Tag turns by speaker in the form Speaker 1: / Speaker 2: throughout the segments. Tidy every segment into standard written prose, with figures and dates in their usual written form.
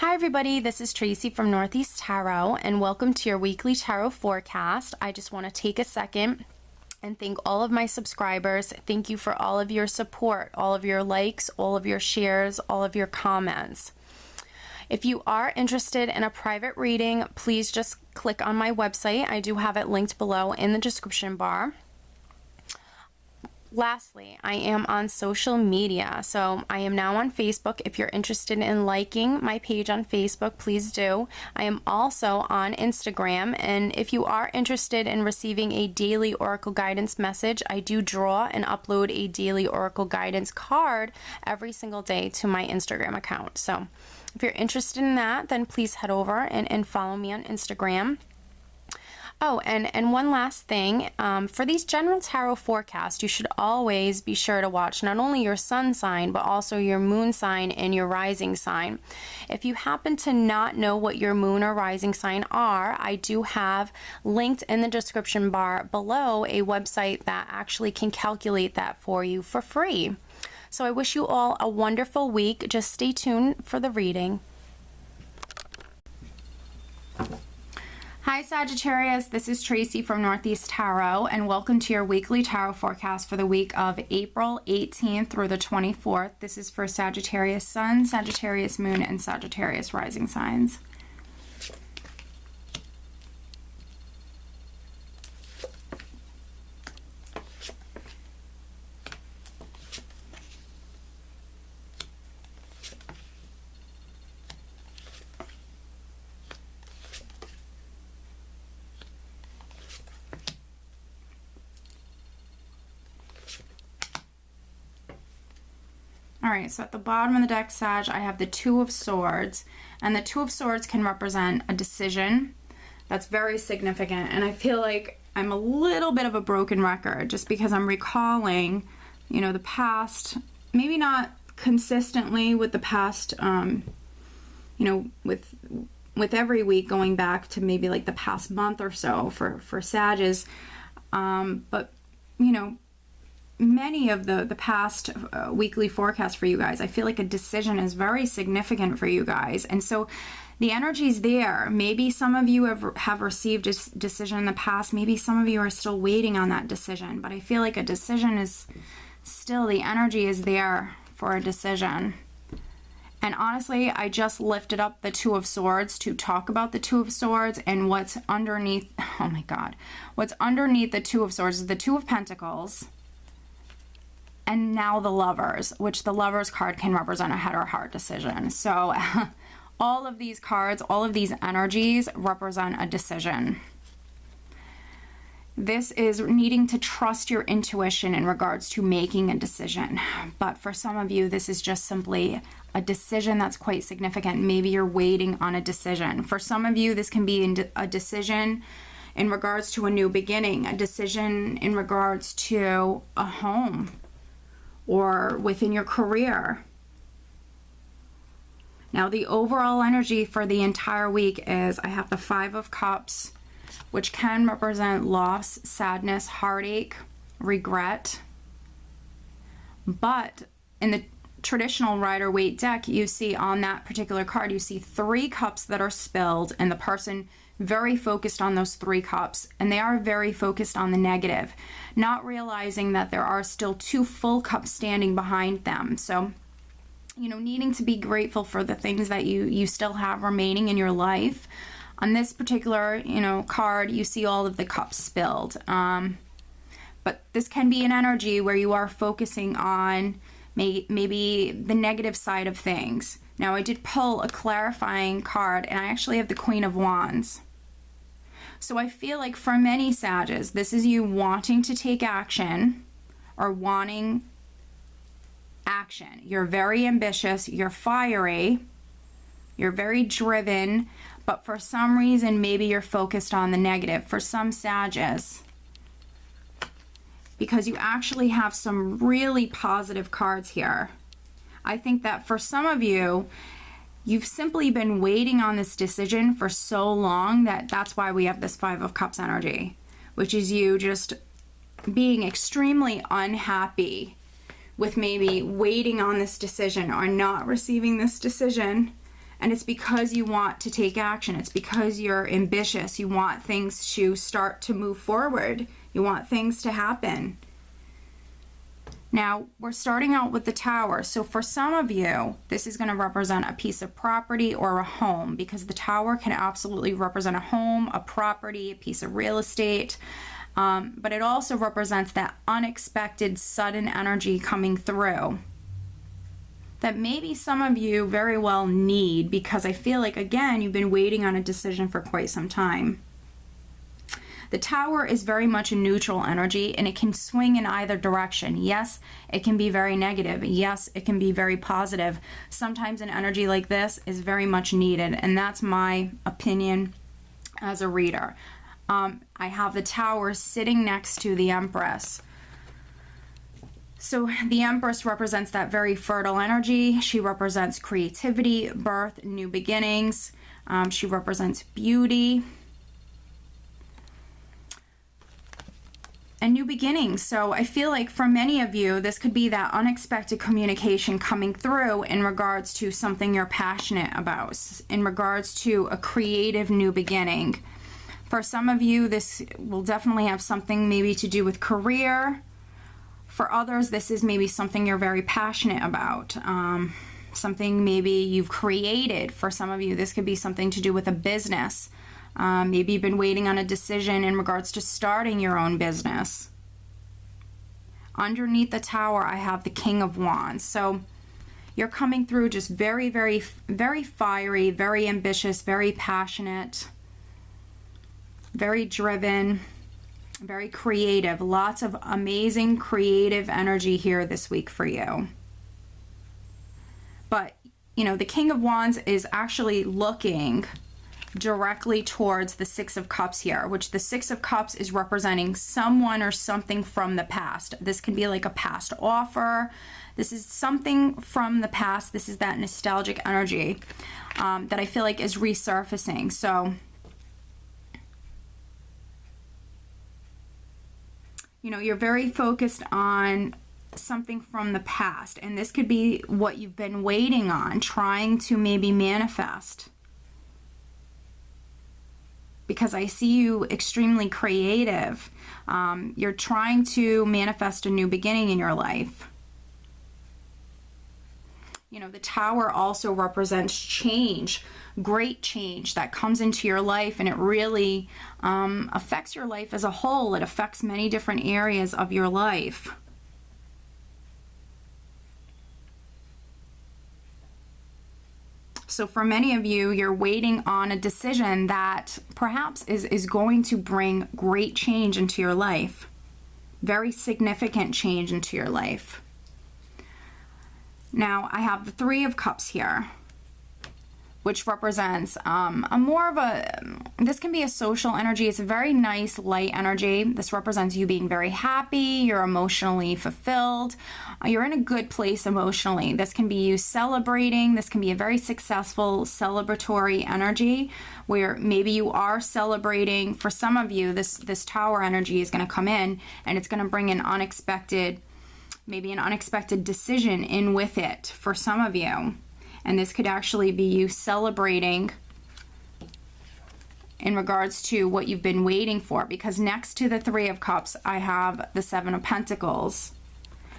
Speaker 1: Hi everybody, this is Tracy from Northeast Tarot and welcome to your weekly tarot forecast. I just want to take a second and thank all of my subscribers. Thank you for all of your support, all of your likes, all of your shares, all of your comments. If you are interested in a private reading, please just click on my website. I do have it linked below in the description bar. Lastly, I am on social media, so I am now on Facebook. If you're interested in liking my page on Facebook, please do. I am also on Instagram, and if you are interested in receiving a daily Oracle guidance message, I do draw and upload a daily Oracle guidance card every single day to my Instagram account. So if you're interested in that, then please head over and follow me on Instagram. Oh, and one last thing, for these general tarot forecasts, you should always be sure to watch not only your sun sign, but also your moon sign and your rising sign. If you happen to not know what your moon or rising sign are, I do have linked in the description bar below a website that actually can calculate that for you for free. So I wish you all a wonderful week. Just stay tuned for the reading. Hi Sagittarius, this is Tracy from Northeast Tarot and welcome to your weekly tarot forecast for the week of April 18th through the 24th. This is for Sagittarius Sun, Sagittarius Moon, and Sagittarius Rising signs. Alright, so at the bottom of the deck, Sag, I have the Two of Swords, and the Two of Swords can represent a decision that's very significant, and I feel like I'm a little bit of a broken record just because I'm recalling, you know, the past, maybe not consistently with the past, you know, with every week going back to maybe like the past month or so for Sages, but, you know, many of the past weekly forecasts for you guys, I feel like a decision is very significant for you guys. And so the energy's there. Maybe some of you have received a decision in the past. Maybe some of you are still waiting on that decision. But I feel like a decision is still, the energy is there for a decision. And honestly, I just lifted up the Two of Swords to talk about the Two of Swords and what's underneath. Oh my God. What's underneath the Two of Swords is the Two of Pentacles. And now the Lovers, which the Lovers card can represent a head or heart decision. So all of these cards, all of these energies represent a decision. This is needing to trust your intuition in regards to making a decision. But for some of you, this is just simply a decision that's quite significant. Maybe you're waiting on a decision. For some of you, this can be a decision in regards to a new beginning, a decision in regards to a home, or within your career. Now the overall energy for the entire week is I have the Five of Cups, which can represent loss, sadness, heartache, regret. But in the traditional Rider-Waite deck, you see on that particular card, you see 3 cups that are spilled and the person very focused on those 3 cups, and they are very focused on the negative, not realizing that there are still 2 full cups standing behind them. So, you know, needing to be grateful for the things that you still have remaining in your life. On this particular, you know, card, you see all of the cups spilled. But this can be an energy where you are focusing on maybe the negative side of things. Now, I did pull a clarifying card, and I actually have the Queen of Wands. So I feel like for many Sages, this is you wanting to take action or wanting action. You're very ambitious, you're fiery, you're very driven, but for some reason, maybe you're focused on the negative. For some Sages, because you actually have some really positive cards here. I think that for some of you, you've simply been waiting on this decision for so long that that's why we have this Five of Cups energy, which is you just being extremely unhappy with maybe waiting on this decision or not receiving this decision And it's because you want to take action. It's because you're ambitious. You want things to start to move forward. You want things to happen. Now, we're starting out with the Tower. So for some of you, this is going to represent a piece of property or a home, because the Tower can absolutely represent a home, a property, a piece of real estate. But it also represents that unexpected, sudden energy coming through that maybe some of you very well need, because I feel like, again, you've been waiting on a decision for quite some time. The Tower is very much a neutral energy, and it can swing in either direction. Yes, it can be very negative. Yes, it can be very positive. Sometimes an energy like this is very much needed, and that's my opinion as a reader. I have the Tower sitting next to the Empress. So the Empress represents that very fertile energy. She represents creativity, birth, new beginnings. She represents beauty and new beginnings. So I feel like for many of you, this could be that unexpected communication coming through in regards to something you're passionate about, in regards to a creative new beginning. For some of you, this will definitely have something maybe to do with career. For others, this is maybe something you're very passionate about, something maybe you've created. For some of you, this could be something to do with a business. Maybe you've been waiting on a decision in regards to starting your own business. Underneath the Tower, I have the King of Wands. So you're coming through just very, very, very fiery, very ambitious, very passionate, very driven, very creative. Lots of amazing creative energy here this week for you. But, you know, the King of Wands is actually looking directly towards the Six of Cups here, which the Six of Cups is representing someone or something from the past. This can be like a past offer. This is something from the past. This is that nostalgic energy that I feel like is resurfacing. So, you know, you're very focused on something from the past, and this could be what you've been waiting on, trying to maybe manifest. Because I see you extremely creative. You're trying to manifest a new beginning in your life. You know, the Tower also represents change, great change that comes into your life, and it really affects your life as a whole. It affects many different areas of your life. So for many of you, you're waiting on a decision that perhaps is going to bring great change into your life. Very significant change into your life. Now, I have the Three of Cups here, which represents this can be a social energy. It's a very nice, light energy. This represents you being very happy. You're emotionally fulfilled. You're in a good place emotionally. This can be you celebrating. This can be a very successful celebratory energy where maybe you are celebrating. For some of you, this Tower energy is going to come in, and it's going to bring an unexpected decision in with it for some of you. And this could actually be you celebrating in regards to what you've been waiting for, because next to the Three of Cups, I have the Seven of Pentacles,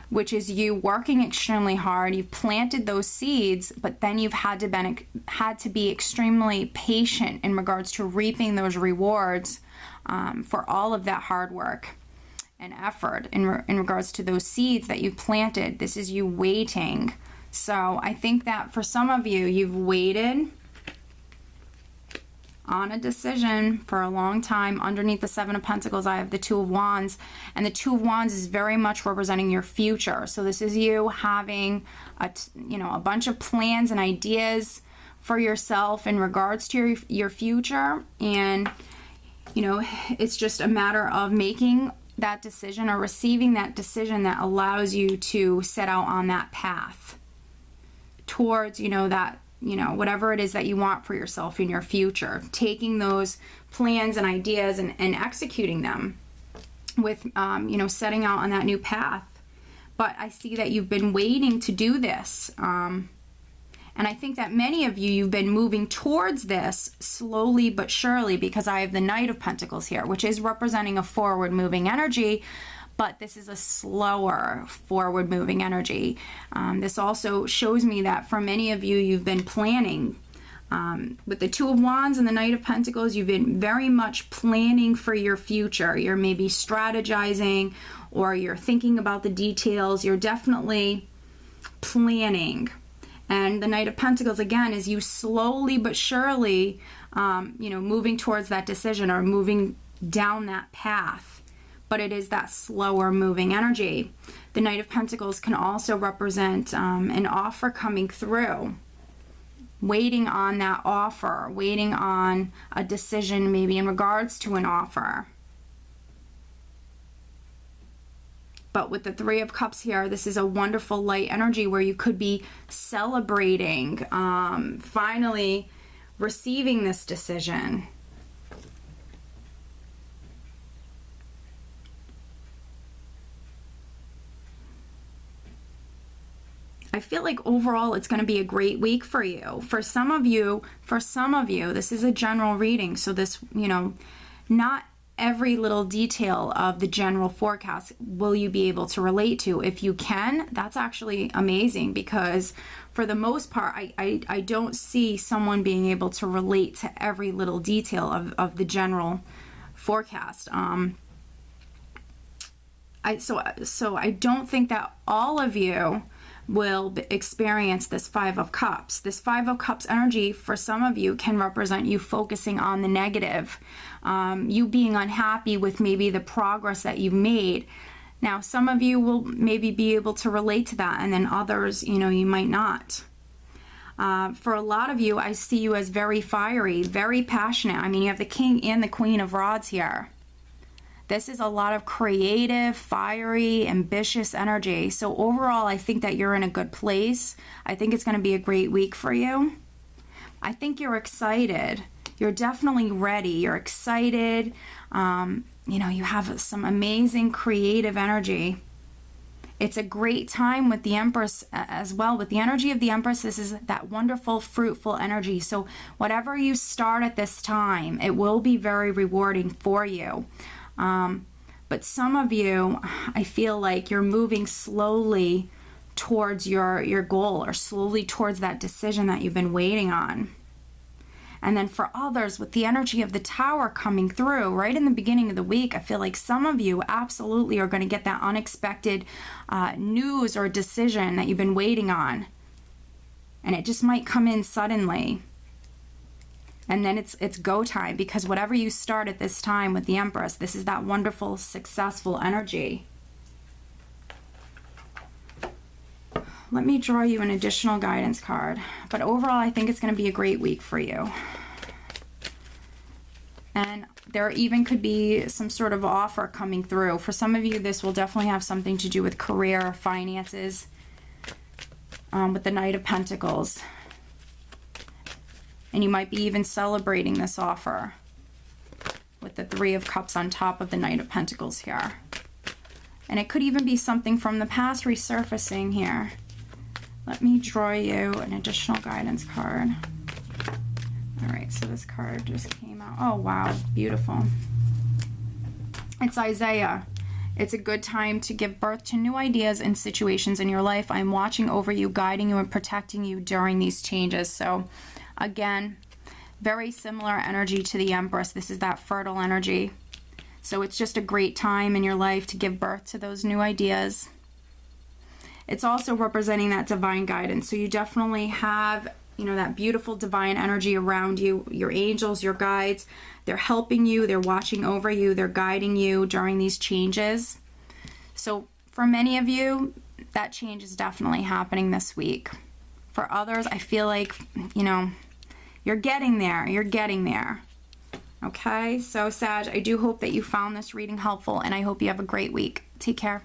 Speaker 1: which is you working extremely hard. You've planted those seeds, but then you've had to be extremely patient in regards to reaping those rewards for all of that hard work and effort in regards to those seeds that you've planted. This is you waiting. So I think that for some of you, you've waited on a decision for a long time. Underneath the Seven of Pentacles, I have the Two of Wands, and the Two of Wands is very much representing your future. So this is you having a bunch of plans and ideas for yourself in regards to your future, and it's just a matter of making that decision or receiving that decision that allows you to set out on that path towards whatever it is that you want for yourself in your future, taking those plans and ideas and executing them with setting out on that new path. But I see that you've been waiting to do this, and And I think that many of you, you've been moving towards this slowly but surely, because I have the Knight of Pentacles here, which is representing a forward moving energy, but this is a slower forward moving energy. This also shows me that for many of you, you've been planning. With the Two of Wands and the Knight of Pentacles, you've been very much planning for your future. You're maybe strategizing, or you're thinking about the details. You're definitely planning. And the Knight of Pentacles, again, is you slowly but surely, moving towards that decision or moving down that path. But it is that slower moving energy. The Knight of Pentacles can also represent an offer coming through. Waiting on that offer, waiting on a decision maybe in regards to an offer. But with the Three of Cups here, this is a wonderful light energy where you could be celebrating, finally receiving this decision. I feel like overall it's going to be a great week for you. For some of you, this is a general reading. So this, not every little detail of the general forecast will you be able to relate to. If you can, that's actually amazing, because for the most part, I don't see someone being able to relate to every little detail of the general forecast. So I don't think that all of you will experience this Five of Cups. This Five of Cups energy for some of you can represent you focusing on the negative, you being unhappy with maybe the progress that you've made. Now, some of you will maybe be able to relate to that, and then others, you might not. For a lot of you, I see you as very fiery, very passionate. I mean, you have the King and the Queen of Rods here. This is a lot of creative, fiery, ambitious energy. So overall, I think that you're in a good place. I think it's going to be a great week for you. I think you're excited. You're definitely ready. You're excited. You have some amazing creative energy. It's a great time with the Empress as well. With the energy of the Empress, this is that wonderful, fruitful energy. So whatever you start at this time, it will be very rewarding for you. But some of you, I feel like you're moving slowly towards your goal, or slowly towards that decision that you've been waiting on. And then for others, with the energy of the Tower coming through right in the beginning of the week, I feel like some of you absolutely are going to get that unexpected news or decision that you've been waiting on. And it just might come in suddenly. And then it's go time, because whatever you start at this time with the Empress, this is that wonderful, successful energy. Let me draw you an additional guidance card. But overall, I think it's going to be a great week for you. And there even could be some sort of offer coming through. For some of you, this will definitely have something to do with career, finances, with the Knight of Pentacles. And you might be even celebrating this offer with the Three of Cups on top of the Knight of Pentacles here. And it could even be something from the past resurfacing here. Let me draw you an additional guidance card. All right, so this card just came out. Oh, wow, beautiful. It's Isaiah. It's a good time to give birth to new ideas and situations in your life. I'm watching over you, guiding you, and protecting you during these changes. So again, very similar energy to the Empress. This is that fertile energy. So it's just a great time in your life to give birth to those new ideas. It's also representing that divine guidance. So you definitely have, that beautiful divine energy around you. Your angels, your guides, they're helping you. They're watching over you. They're guiding you during these changes. So for many of you, that change is definitely happening this week. For others, I feel like, you're getting there. You're getting there. Okay? So, Sag, I do hope that you found this reading helpful, and I hope you have a great week. Take care.